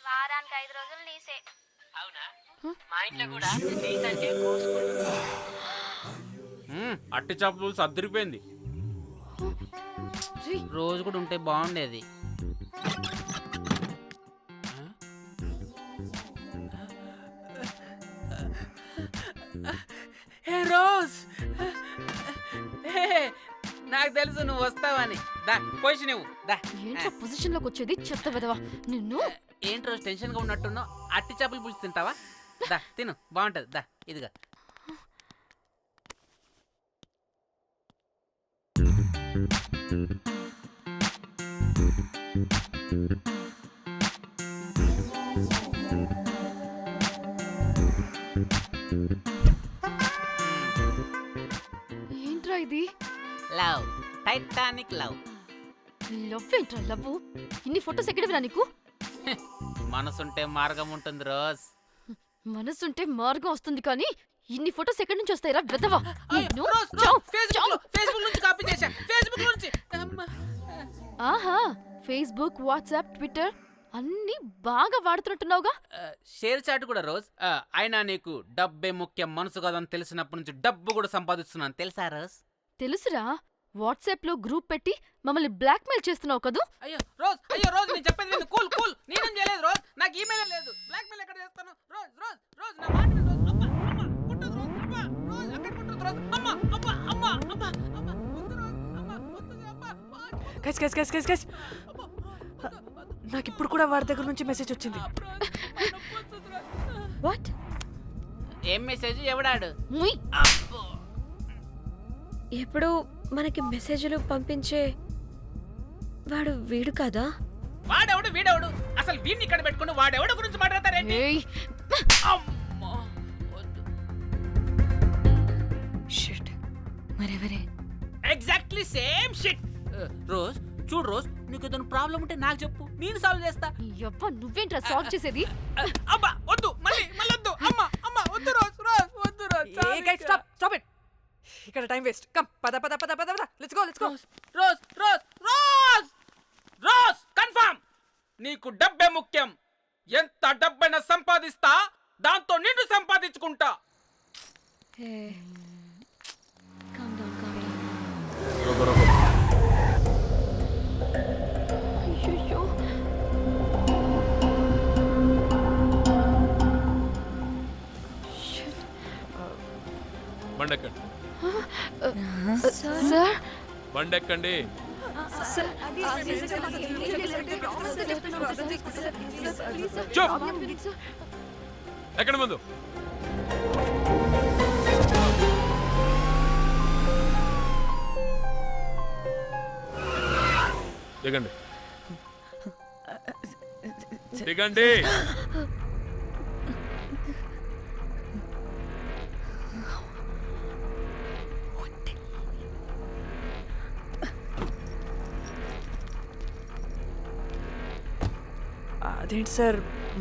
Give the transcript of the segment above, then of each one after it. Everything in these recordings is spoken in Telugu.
వారానికి 5 రోజులు నీసే. అవునా? మా ఇంట్లో కూడా నీకంటే కోసుకుంటుంది. అట్టి చేపలు సర్దిరిపోయింది. రోజు కూడా ఉంటే బాగుండేది. హే రోజ్, నాకు తెలుసు నువ్వు వస్తావని. దా పొజిషన్ ఇవ్వు. దా. ఏంట్రా పొజిషన్ లోకి వచ్చేది చెత్త విధవా నిన్ను. ఏంటి రోజు టెన్షన్ గా ఉన్నట్టున్నావు? అట్టి చేపలు పులుసు తింటావా? దా తిను, బాగుంటది. దా ఇదిగా. ఏంట్రా ఇది? Love, Titanic love. లవ్ ఏంట్రా లవ్? ఇన్ని ఫొటోస్ ఎక్కడివిరా నీకు? మనసుంటే మార్గం ఉంటుంది రోజ్. మనసుంటే మార్గం వస్తుంది కానీ ఇన్ని ఫొటోస్ ఎక్కడి నుంచి వస్తాయిరా విధవా నిన్ను. ఫేస్బుక్ నుంచి కాపీ చేశా. ఫేస్బుక్ నుంచి. ఆహా, ఫేస్బుక్, వాట్సాప్, ట్విట్టర్ అన్ని బాగా వాడుతున్నట్టున్నావుగా. షేర్ చాట్ కూడా రోజ్. అయినా నీకు డబ్బే ముఖ్యం, మనసు కాదని తెలిసినప్పటి నుంచి డబ్బు కూడా సంపాదిస్తున్నాను తెలుసా రోజ్? తెలుసురా, వాట్సాప్ లో గ్రూప్ పెట్టి మమ్మల్ని బ్లాక్మెయిల్ చేస్తున్నావు కదూ. అయ్యో రోజ్ నేను చెప్పేది విను. కూల్ నేనేం చేయలేదు రోజ్. నాకు ఈమెయిల్ లేదు. బ్లాక్మెయిల్ ఎక్కడ చేస్తాను? రోజ్ నా మాట విను రోజ్. అమ్మ కుట్టదు రోజ్. అమ్మ రోజ్ అక్కడ కుట్టదు రోజ్. అమ్మ వద్దు రోజ్. వద్దు అమ్మ. గైస్ నాకు ఇప్పుడు కూడా వాడి దగ్గర నుంచి మెసేజ్ వచ్చింది. వాట్? ఏం మెసేజ్? ఎవడాడు? ముయ్. ఎప్పుడు మనకి మెసేజ్లు పంపించే వాడు వీడు కదా? వాడెవడు వీడెవడు? అసలు వీడిని ఇక్కడ పెట్టుకుని వాడెవడు గురించి మాట్లాడతారేంటి? ఏయ్, అమ్మా వద్దు. షిట్, మరెవరే? Exactly same shit. రోజ్ చూడు రోజ్, నీకు ఏదైనా ప్రాబ్లం ఉంటే నాకు చెప్పు, నేను సాల్వ్ చేస్తా. యవ్వ నువ్వేంట్రా సాల్వ్ చేసేది? అబ్బా వద్దు, మళ్ళీ వద్దు. అమ్మ వద్దు rose. A guys stop it. ఇక్కడ టైం వేస్ట్. కమ్ పద లెట్స్ గో. Rose confirm. నీకు డబ్బే ముఖ్యం. ఎంత డబ్బైనా సంపాదిస్తా, దాంతో నిన్ను సంపాదించుకుంటా. Calm down. అయ్యయ్యో. బండెక్కండి, సార్ బండెక్కండి. చూప్, ఎక్కడ ముందు దిగండి. అదేంటి సార్,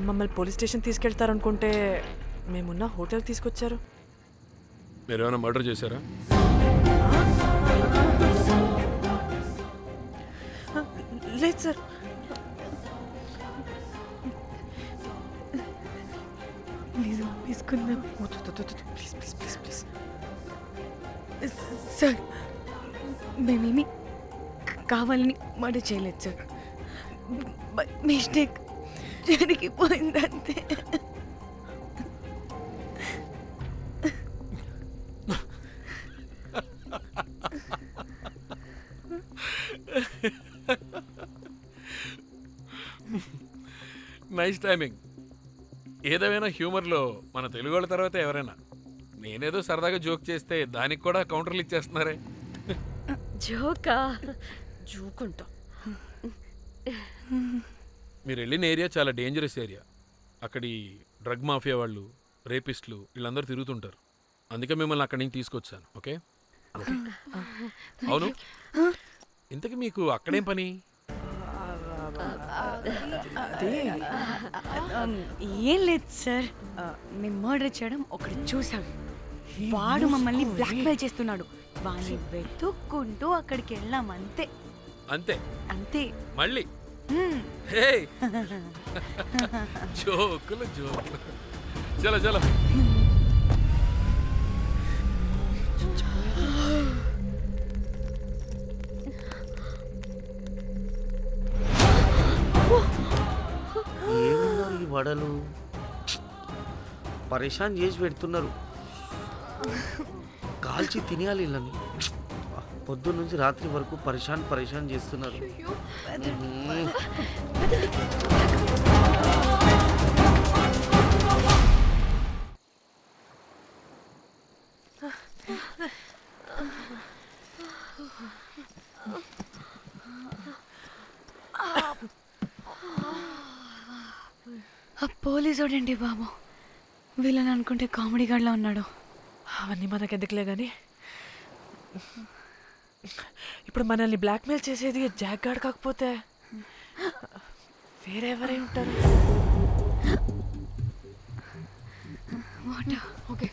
మమ్మల్ని పోలీస్ స్టేషన్ తీసుకెళ్తారనుకుంటే మేమున్న హోటల్ తీసుకొచ్చారు. మీరేమైనా మర్డర్ చేశారా? లేదు సార్. ప్లీజ్ సార్, మేమేమి కావాలని మర్డర్ చేయలేదు సార్. మిస్టేక్ జరిగిపోయిందంతే. Nice timing. ఏదేమైనా హ్యూమర్లో మన తెలుగు వాళ్ళ తర్వాత ఎవరైనా. నేనేదో సరదాగా జోక్ చేస్తే దానికి కూడా కౌంటర్లు ఇచ్చేస్తున్నారే. జోకా? జోకుంటా. మీరు వెళ్ళిన ఏరియా చాలా డేంజరస్ ఏరియా. అక్కడి డ్రగ్ మాఫియా వాళ్ళు, రేపిస్టులు వీళ్ళందరూ తిరుగుతుంటారు. అందుకే మిమ్మల్ని అక్కడి నుంచి తీసుకొచ్చాను. ఓకే? అవును, ఇంతకీ మీకు అక్కడేం పని? ఏం లేదు సార్, మేము మర్డర్ చేయడం ఒకటి చూసాడు. వాడు మమ్మల్ని బ్లాక్మెయిల్ చేస్తున్నాడు. వాడిని వెతుక్కుంటూ అక్కడికి వెళ్ళాం. అంతే అంతే. అంతే. మళ్ళీ హే జోకులు జోకులు చలో చలో ఏమున్నారు ఈ వడలు పరేషాన్ చేసి పెడుతున్నారు కాల్చి తినేయాలి వీళ్ళని పొద్దున్న నుంచి రాత్రి వరకు పరేషాన్ చేస్తున్నారు ఆ పోలీసోడండి బాబు, వీళ్ళని అనుకుంటే కామెడీ గాడ్లా ఉన్నాడు. అవన్నీ మనకెందుకులే కానీ ఇప్పుడు మనల్ని బ్లాక్మెయిల్ చేసేది జాక్ గార్డ్ కాకపోతే వేరే ఎవరై ఉంటారు? ఓకే,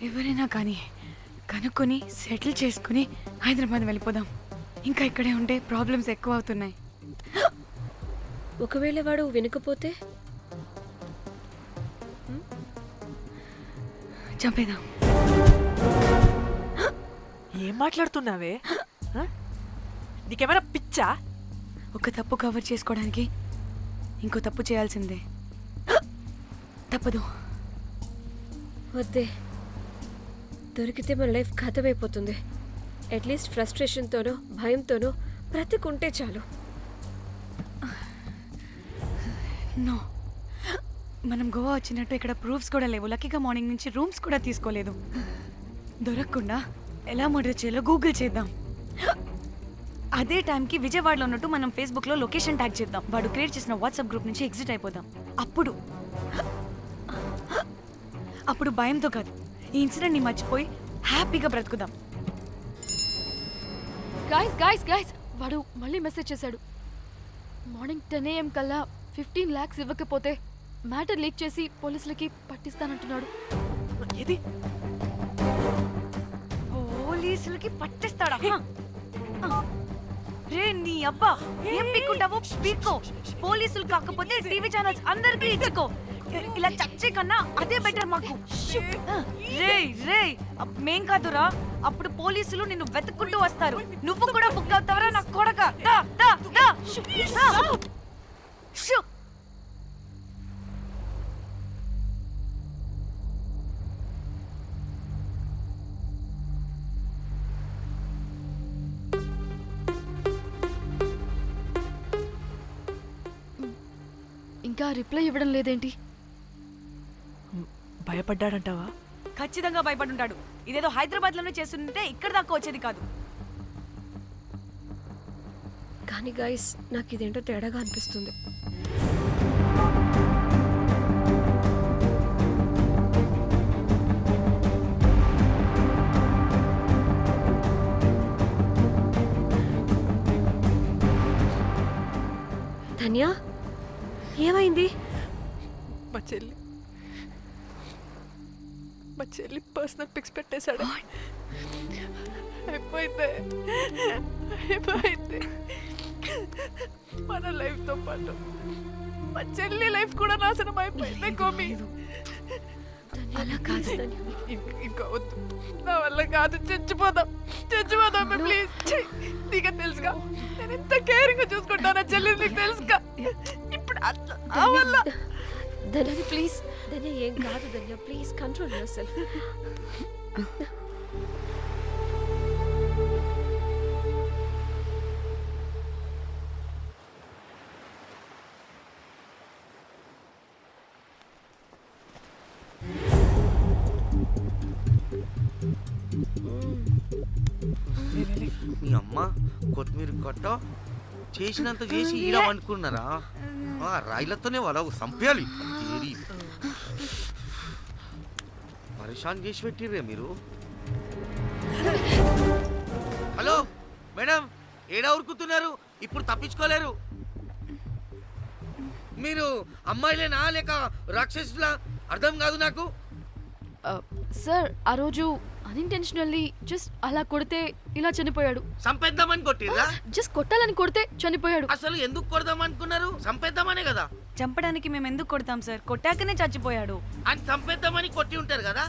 ఎవరైనా కానీ కనుక్కొని సెటిల్ చేసుకుని హైదరాబాద్ వెళ్ళిపోదాం. ఇంకా ఇక్కడే ఉంటే ప్రాబ్లమ్స్ ఎక్కువ అవుతున్నాయి. ఒకవేళ వాడు వినకపోతే చంపేదాం. ఏం మాట్లాడుతున్నావే? నీకేమైనా పిచ్చా? ఒక తప్పు కవర్ చేసుకోవడానికి ఇంకో తప్పు చేయాల్సిందే. తప్పదు. వద్దే, దొరికితే మన లైఫ్ ఖతమైపోతుంది. అట్లీస్ట్ ఫ్రస్ట్రేషన్తోనో భయంతోనో బ్రతుకుంటే చాలు. నో, మనం గోవా వచ్చినట్టు ఇక్కడ ప్రూఫ్స్ కూడా లేవు. లక్కీగా మార్నింగ్ నుంచి రూమ్స్ కూడా తీసుకోలేదు. దొరకకుండా ఎలా మర్డర్ చేయాలో గూగుల్ చేద్దాం. అదే టైంకి విజయవాడలో ఉన్నట్టు మనం ఫేస్బుక్లో లొకేషన్ ట్యాగ్ చేద్దాం. వాడు క్రియేట్ చేసిన వాట్సాప్ గ్రూప్ నుంచి ఎగ్జిట్ అయిపోదాం. అప్పుడు భయంతో కాదు, ఈ ఇన్సిడెంట్ని మర్చిపోయి హ్యాపీగా బ్రతుకుదాం. గైస్ గైస్ గైస్ వాడు మళ్ళీ మెసేజ్ చేశాడు. మార్నింగ్ 10 AM కల్లా 15 lakhs ఇవ్వకపోతే మ్యాటర్ లీక్ చేసి పోలీసులకి పట్టిస్తానంటున్నాడు. ఏది? పోలీసులకి పట్టిస్తాడా? రే నీ అబ్బా, ఏం పీక్కుంటావో పీక్కో. పోలీసులు కాకపోతే టీవీ ఛానల్స్ అందరికీ ఇచ్చుకో. ఇలా చచ్చే కన్నా అదే బెటర్ మాకు. రే రే, మేం కాదురా, అప్పుడు పోలీసులు నిన్ను వెతుక్కుంటూ వస్తారు. నువ్వు కూడా బుక్ అవుతావరా నా కొడక. దా దా దా. షూ. ఇంకా రిప్లై ఇవ్వడం లేదేంటి? భయపడ్డాడంటావా? ఖచ్చితంగా భయపడుంటాడు. ఇదేదో హైదరాబాద్ లోనే చేస్తుంటే ఇక్కడ దాకా వచ్చేది కాదు. కానీ గైస్, నాకు ఇదేంటో తేడాగా అనిపిస్తుంది. ధన్య, ఏమైంది? మా చెల్లి పర్సనల్ పిక్స్ పెట్టేశాడు. అయిపోయింది. మన లైఫ్తో పాటు మా చెల్లి లైఫ్ కూడా నాశనం అయిపోయింది. గోమి, అలా కాదు. ఇంకా వద్దు, నా వల్ల కాదు. చచ్చిపోదాం ప్లీజ్. నీకే తెలుసుగా నేను ఎంత కేరింగ్ చూసుకుంటానా చెల్లి, నీకు తెలుసుగా. ఇప్పుడు ఆ వల్ల ధన్య ప్లీజ్. ధన్య ఏం కాదు. ధన్య ప్లీజ్ కంట్రోల్ యువర్ సెల్ఫ్. మీ అమ్మ కొత్తిమీర కట్ట చేసినంత చేసి ఈడ అనుకున్నారా? రాయిలతోనే వాళ్ళ సంపేయాలి. పరేషాన్ చేసి పెట్టిర్రే మీరు. హలో మేడం, ఏడా ఉరుకుతున్నారు? ఇప్పుడు తప్పించుకోలేరు. మీరు అమ్మాయిలేనా లేక రాక్షసులా? అర్థం కాదు నాకు. సార్, ఆ రోజు అన్ఇంటెన్షనల్లీ జస్ట్ అలా కొడితే ఇలా చనిపోయాడు. సంపేద్దామని కొట్టిర్రా? జస్ట్ కొట్టాలని కొడితే చనిపోయాడు. అసలు ఎందుకు కొడదాం అనుకున్నారు? సంపేద్దామనే కదా. చంపడానికి మేము ఎందుకు కొడతాం సార్? కొట్టాకనే చచ్చిపోయాడు. అని సంపేద్దామని కొట్టి ఉంటారు కదా.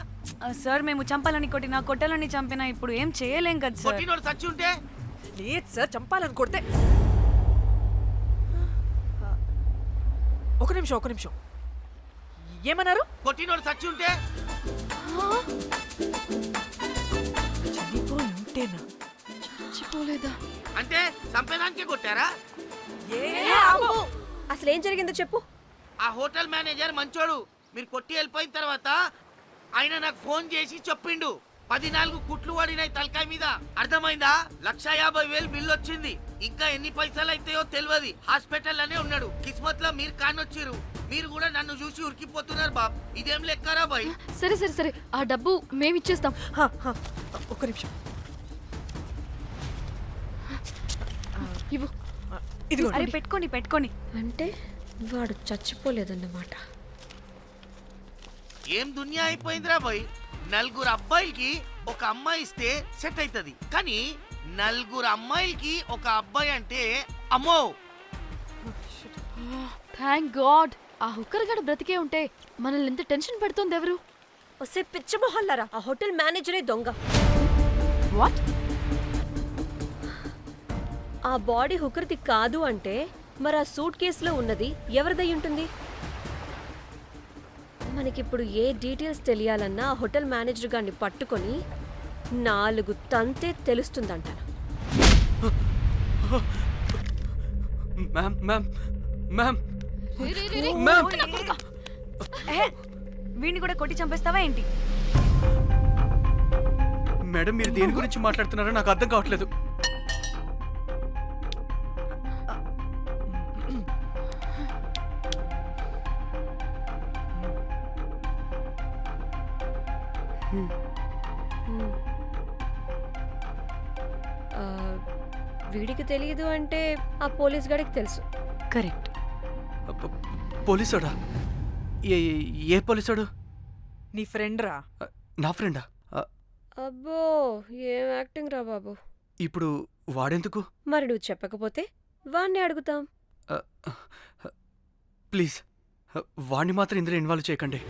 సార్ మేము చంపాలని కొట్టినా కొట్టాలని చంపినా ఇప్పుడు ఏం చేయలేం కదా సార్. కొట్టినోడు చచ్చి ఉంటే లేదు సార్, చంపాలని కొడితే. ఒక నిమిషం ఏమన్నారు? కొట్టినోడు చచ్చి ఉంటే చనిపోయి ఉంటేనా? చచ్చిపోలేదా? అంటే సంపేదానికే కొట్టారా? అసలు ఏం జరిగిందో చెప్పు. ఆ హోటల్ మేనేజర్ మంచోడు. మీరు కొట్టి వెళ్ళిపోయిన తర్వాత ఆయన నాకు ఫోన్ చేసి చెప్పిండు 14 కుట్లు పడినాయి తలకాయ మీద. అర్థమైందా? 1,50,000 బిల్లు వచ్చింది. ఇంకా ఎన్ని పైసలు అయితాయో తెలియదు. హాస్పిటల్ లోనే ఉన్నాడు. కిస్మత్ లో మీరు కానొచ్చిరు. మీరు కూడా నన్ను చూసి ఉరికిపోతున్నారు బాబ్. ఇదేం లెక్కరా బాయ్? సరే సరే సరే, ఆ డబ్బు మేమిచ్చేస్తాం. ఒక నిమిషం. ఇవ్వు. ఇదిగో. అరే పెట్టుకోండి. అంటే వాడు చచ్చిపోలేదన్నమాట. ఏం దునియా అయిపోయిందిరా బాయ్. 4 అబ్బాయిలకి ఒక అమ్మాయి ఇస్తే సెట్ అవుతుంది. కానీ 4 అమ్మాయిలకి ఒక అబ్బాయి అంటే అమ్మో. Thank God. ఆ హుక్కర్ గడ బ్రతికే ఉంటే మనల్ని ఎంత టెన్షన్ పెడుతోంది ఎవరు? వస్తే పిచ్చ మొహల్లారా, ఆ హోటల్ మేనేజరే దొంగ. వాట్? ఆ బాడీ హుకర్ది కాదు అంటే మరి ఆ సూట్ కేసులో ఉన్నది ఎవరిదై ఉంటుంది? మనకిప్పుడు ఏ డీటెయిల్స్ తెలియాలన్నా ఆ హోటల్ మేనేజర్ గారిని పట్టుకొని 4 తంతే తెలుస్తుందంట. మ్యామ్ వీడిని కూడా కొట్టి చంపేస్తావా ఏంటి? మేడం మీరు దేని గురించి మాట్లాడుతున్నారో నాకు అర్థం కావట్లేదు. వీడికి తెలియదు అంటే ఆ పోలీస్ గాడికి తెలుసు. కరెక్ట్. పోలీసోడా? ఏ పోలీసోడు? నీ ఫ్రెండ్ రా. నా ఫ్రెండా? అబ్బో, ఏం యాక్టింగ్ రా బాబు. ఇప్పుడు వాడెందుకు? మరి నువ్వు చెప్పకపోతే వాణ్ణి అడుగుతాం. ప్లీజ్ వాడిని మాత్రం ఇందులో ఇన్వాల్వ్ చేయకండి.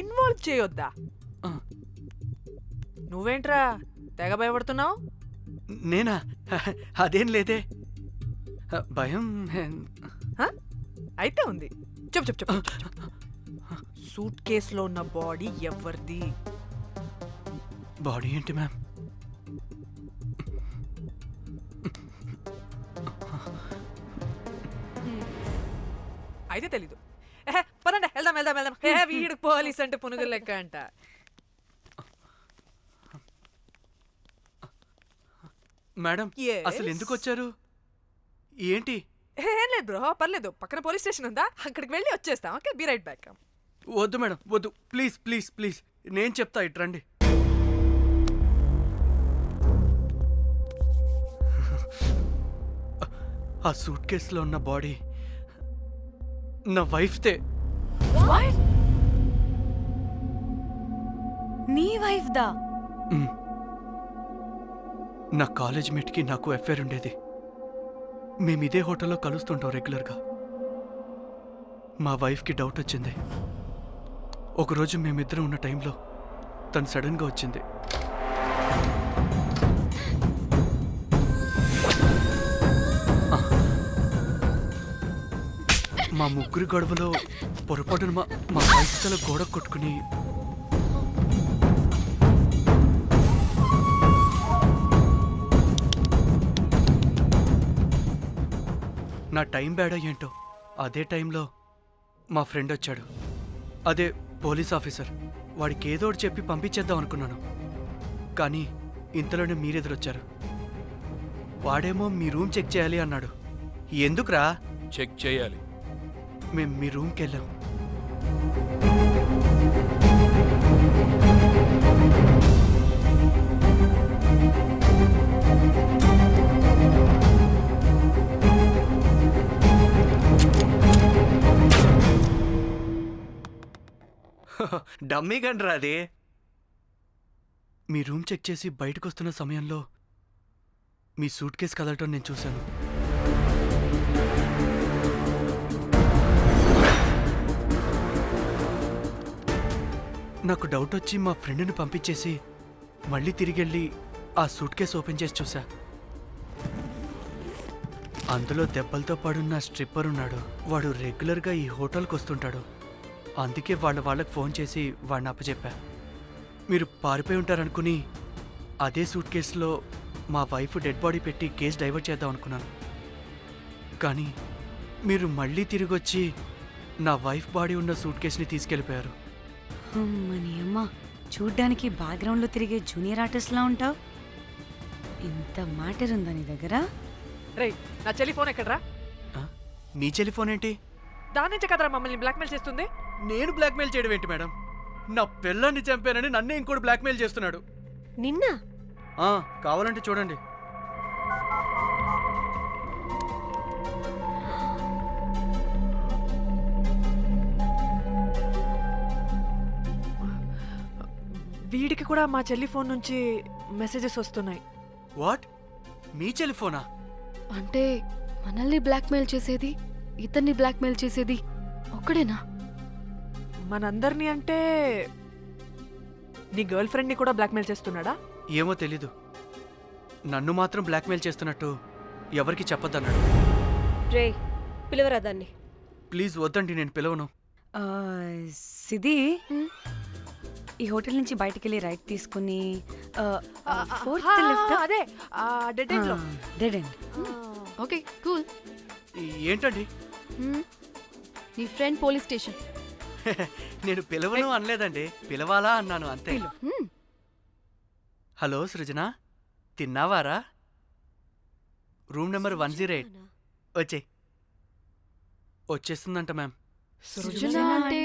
ఇన్వాల్వ్ చేయొద్దా? నువ్వేంట్రా తెగ భయపడుతున్నావు? నేనా? అదేం లేదే. భయం అయితే ఉంది. చెప్పు. సూట్ కేసులో ఉన్న బాడీ ఎవరిది? బాడీ ఏంటి మ్యామ్? అయితే తెలీదు. పదండి వెళ్దాం. వీడు పోలీస్ అంటే పునుగులు లెక్క అంట. Madam Yes. అసలు ఎందుకు వచ్చారు? ఏంటి? ఏం లేదు బ్రో, పర్లేదు. పక్కన పోలీస్ స్టేషన్ ఉందా, అక్కడికి వెళ్ళి వచ్చేస్తాం. Okay, be right back. వద్దు మేడం వద్దు, ప్లీజ్ నేను చెప్తా, ఇటు రండి. ఆ సూట్ కేసులో ఉన్న బాడీ నా వైఫ్తే. నీ వైఫ్ దా? నా కాలేజ్ మేట్కి నాకు అఫైర్ ఉండేది. మేము ఇదే హోటల్లో కలుస్తుంటాం రెగ్యులర్గా. మా వైఫ్కి డౌట్ వచ్చింది. ఒకరోజు మేమిద్దరం ఉన్న టైంలో తను సడన్గా వచ్చింది. మా ముగ్గురి గొడవలో పొరపాటున మా వైఫ్ తల గోడ కొట్టుకుని నా టైం బ్యాడ్ ఏంటో అదే టైంలో మా ఫ్రెండ్ వచ్చాడు. అదే పోలీస్ ఆఫీసర్. వాడికి ఏదో ఒకటి చెప్పి పంపించేద్దాం అనుకున్నాను. కానీ ఇంతలోనే మీరెదురొచ్చారు. వాడేమో మీ రూమ్ చెక్ చేయాలి అన్నాడు. ఎందుకురా? చెక్ చేయాలి. మేము మీ రూమ్కి వెళ్ళాం. డమ్మీ గండ్రా అది. మీ రూమ్ చెక్ చేసి బయటకు వస్తున్న సమయంలో మీ సూట్ కేస్ కదలటం నేను చూశాను. నాకు డౌట్ వచ్చి మా ఫ్రెండ్ని పంపించేసి మళ్ళీ తిరిగెళ్ళి ఆ సూట్ కేస్ ఓపెన్ చేసి చూసా. అందులో దెబ్బలతో పడున్న స్ట్రిప్పర్ ఉన్నాడు. వాడు రెగ్యులర్గా ఈ హోటల్కి వస్తుంటాడు. అందుకే వాళ్ళకి ఫోన్ చేసి వాడిని అప్పచెప్పా. మీరు పారిపోయి ఉంటారనుకుని అదే సూట్ కేసులో మా వైఫ్ డెడ్ బాడీ పెట్టి కేసు డైవర్ట్ చేద్దాం అనుకున్నాను. కానీ మీరు మళ్ళీ తిరిగొచ్చి నా వైఫ్ బాడీ ఉన్న సూట్ కేసుని తీసుకెళ్ళిపోయారు. అమ్మని అమ్మ, చూడ్డానికి బ్యాక్గ్రౌండ్లో తిరిగే జూనియర్ ఆర్టిస్ట్లా ఉంటావు. ఇంత మ్యాటర్ ఉందా నీ దగ్గర? రేయ్, నా చెల్లి ఫోన్ ఎక్కడరా? ఆ? మీ టెలిఫోన్ ఏంటి? దాని నుంచే కదరా మమ్మల్ని బ్లాక్మెయిల్ చేస్తుంది. నేను బ్లాక్మెయిల్ చేయడం ఏంటి మేడం? నా పిల్లాన్ని చంపానని నన్నే ఇంకోటి బ్లాక్మెయిల్ చేస్తున్నాడు. నిన్న కావాలంటే చూడండి. వీడికి కూడా మా చెల్లి ఫోన్ నుంచి మెసేజెస్ వస్తున్నాయి. వాట్? మీ టెలిఫోనా? అంటే మనల్ని బ్లాక్మెయిల్ చేసేది, ఇతన్ని బ్లాక్మెయిల్ చేసేది ఒక్కడేనా? మనందరినీ అంటే నీ గర్ల్ ఫ్రెండ్ని కూడా బ్లాక్మెయిల్ చేస్తున్నాడా? ఏమో తెలీదు. నన్ను మాత్రం బ్లాక్మెయిల్ చేస్తున్నట్టు ఎవరికి చెప్పొద్దన్నాడు. రే, పిలవరా దాన్ని. ప్లీజ్ వద్దండి, నేను పిలవను. ఆ, సిది, ఈ హోటల్ నుంచి బయటికి వెళ్ళి రైట్ తీసుకుని ఫోర్త్ లెఫ్ట్. అదే డెడ్ ఎండ్ లో. Dead end. Okay cool. ఏంటండి? నీ ఫ్రెండ్ పోలీస్ స్టేషన్. నేను పిలవను అనలేదండి, పిలవాలా అన్నాను అంతే. హలో సృజన, తిన్నావారా? Room number 108. వచ్చేస్తుందంట మ్యామ్. సృజన అంటే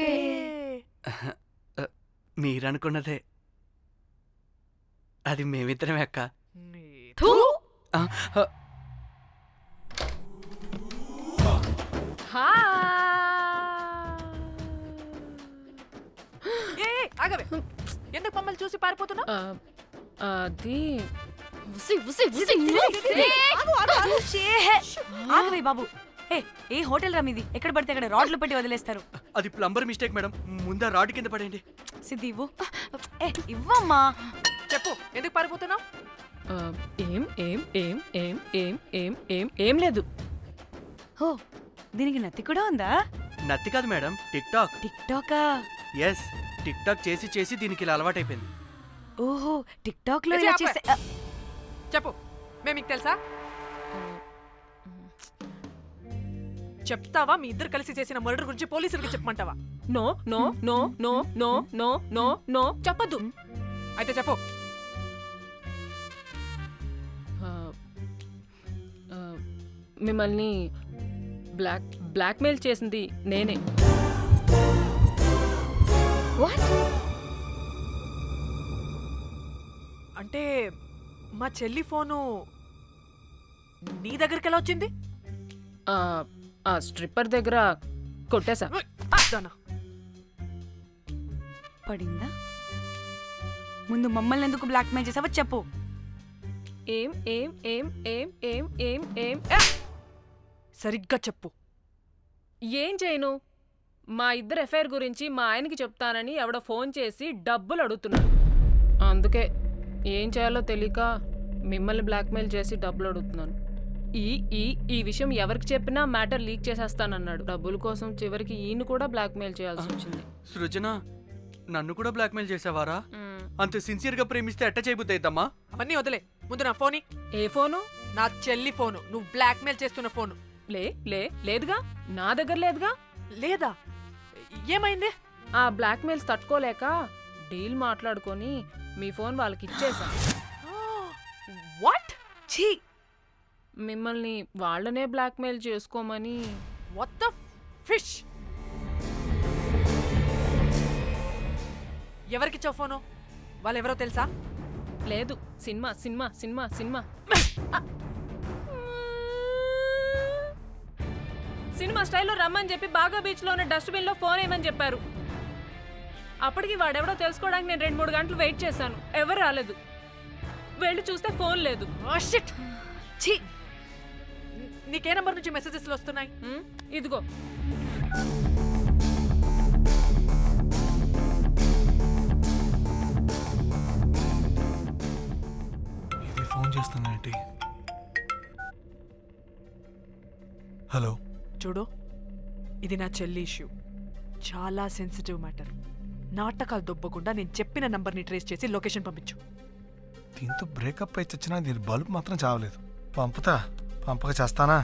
మీరనుకున్నదే. అది మేమిద్దరమే అక్క. థూ. ఆ, ఆగవే, ఎందుకు మమ్మల్ని చూసి పారిపోతున్నా? అది ఉసి ఉసి ఉసి. ఆగవే బాబు. ఏ హోటల్ రా మీది? ఎక్కడ పడితే అక్కడ రాడ్లు పెట్టి వదిలేస్తారు. అది ప్లంబర్ మిస్టేక్ మేడం. ముందా రాడ్ కింద పడేయండి. సిద్ధి ఇవ్వు. ఇవ్వమ్మా. చెప్పు, ఎందుకు పారిపోతున్నావు? ఏం ఏం ఏం ఏం ఏం ఏం ఏం ఏం లేదు. ఓ, దీనికి నత్తి కూడా ఉందా? నత్తి కాదు మేడం, టిక్ టాక్. టిక్ టాకా? ఎస్, టిక్ టాక్ చేసి చేసి దీనికి ఇలా అలవాటైపోయింది. ఓహో, టిక్ టాక్ లో ఏ, ఇలా ఆపే. చేస్తే చెప్పు, మేము మీకు తెలుసా? చెప్తావా? మీ ఇద్దరు కలిసి చేసిన మర్డర్ గురించి పోలీసులకి చెప్పమంటావా? No no no no no no no no చెప్పద్దు. అయితే చెప్పు. మిమ్మల్ని బ్లాక్మెయిల్ చేసింది నేనే. అంటే మా చెల్లి ఫోను నీ దగ్గరికి ఎలా వచ్చింది? ఆ స్ట్రిప్పర్ దగ్గర కొట్టేశా. దానా, పడిందా? ముందు మమ్మల్ని ఎందుకు బ్లాక్మెయిల్ చేసావో చెప్పు. ఏం ఏం ఏం ఏం ఏం ఏం ఏం సరిగ్గా చెప్పు. ఏం చేయను? మా ఇద్దరు ఎఫ్ఐఆర్ గురించి మా ఆయనకి చెప్తానని ఎవడో ఫోన్ చేసి డబ్బులు అడుగుతున్నాడు. అందుకే ఏం చేయాలో తెలియక మిమ్మల్ని బ్లాక్మెయిల్ చేసి డబ్బులు అడుగుతున్నాను. ఈ ఈ ఈ విషయం ఎవరికి చెప్పినా మ్యాటర్ లీక్ చేసేస్తానన్నాడు. డబ్బుల కోసం చివరికి ఈయన కూడా బ్లాక్మెయిల్ చేయాల్సి వచ్చింది. సృజన, నన్ను కూడా బ్లాక్మెయిల్ చేసావారా? అంత సిన్సియర్ గా ప్రేమిస్తే ఎట్ట చేయబుద్దయిద్దమ్మా? అవన్నీ వదిలే, ముందు నా ఫోని. ఏ ఫోను? నా చెల్లి ఫోను, నువ్వు బ్లాక్మెయిల్ చేస్తున్న ఫోను. లేదుగా, నా దగ్గర లేదుగా. లేదా? ఏమైంది? ఆ బ్లాక్మెయిల్స్ తట్టుకోలేక డీల్ మాట్లాడుకొని మీ ఫోన్ వాళ్ళకి ఇచ్చేసా. వాట్? ఛీ, మిమ్మల్ని వాళ్ళనే బ్లాక్మెయిల్ చేసుకోమని. What the fish? ఎవరికిచ్చావు ఫోను? వాళ్ళెవరో తెలుసా? లేదు, cinema cinema cinema cinema cinema స్టైల్లో రమ్మని చెప్పి బాగా బీచ్లో ఉన్న డస్ట్బిన్లో ఫోన్ వేయమని చెప్పారు. అప్పటికి వాడెవడో తెలుసుకోవడానికి నేను 2-3 గంటలు వెయిట్ చేశాను. ఎవరు రాలేదు. వెళ్ళి చూస్తే ఫోన్ లేదు. షిట్ ఛీ నీకే నంబర్ నుంచి మెసేజెస్లు వస్తున్నాయి? ఇదిగో. ఇది ఫోన్ చేస్తున్నా ఏంటి? హలో చూడు, ఇది నా చెల్లి ఇష్యూ. చాలా సెన్సిటివ్ మ్యాటర్. నాటకాలు దొబ్బకుండా నేను చెప్పిన నంబర్ని ట్రేస్ చేసి లొకేషన్ పంపించు. దీంతో బ్రేకప్ అయి చచ్చినా దీని బల్బ్ మాత్రం చావలేదు. పంపక చేస్తానా?